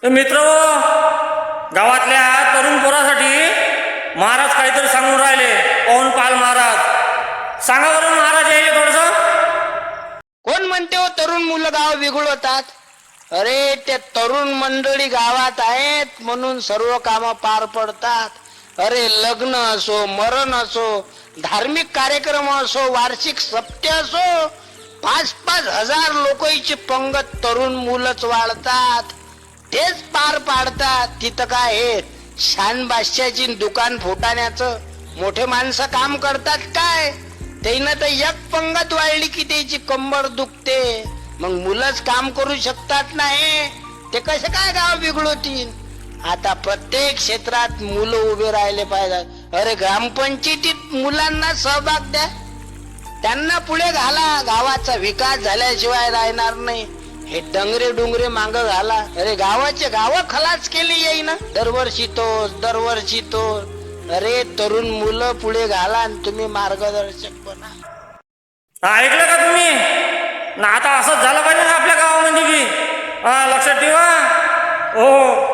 मित्र गावातल्या तरुण पोरासाठी महाराज काहीतरी सांगून राहिले. पवन पाल महाराज, सांगा बरं महाराज यायले थोडस. कोण म्हणते हो तरुण मुलं गाव बिघडवतात? अरे ते तरुण मंडळी गावात आहेत म्हणून सर्व कामं पार पडतात. अरे लग्न असो, मरण असो, धार्मिक कार्यक्रम असो, वार्षिक सप्ते असो, 5-5 हजार लोकांची पंगत तरुण मुलंच वाढतात, तेच पार पाडतात. तिथं काय आहे शान बादशाची दुकान फुटाण्याचं? मोठे माणसं काम करतात काय? त्यानं तर एक पंगत वाढली की त्याची कंबर दुखते. मग मुलंच काम करू शकतात नाही, ते कसे काय गाव बिघडवतील? आता प्रत्येक क्षेत्रात मुलं उभे राहिले पाहिजेत. अरे ग्रामपंचायतीत मुलांना सहभाग द्या, त्यांना पुढे घाला. गावाचा विकास झाल्याशिवाय राहणार नाही. हे डोंगरे मांग घाला. अरे गावाचे गाव खलास केली येईना, दरवर्षी तो. अरे तरुण मुलं पुढे घाला आणि तुम्ही मार्गदर्शक बना. ऐकलं का तुम्ही ना? आता असंच झालं पाहिजे ना आपल्या गावामध्ये बी. लक्षात ठेवा. हो.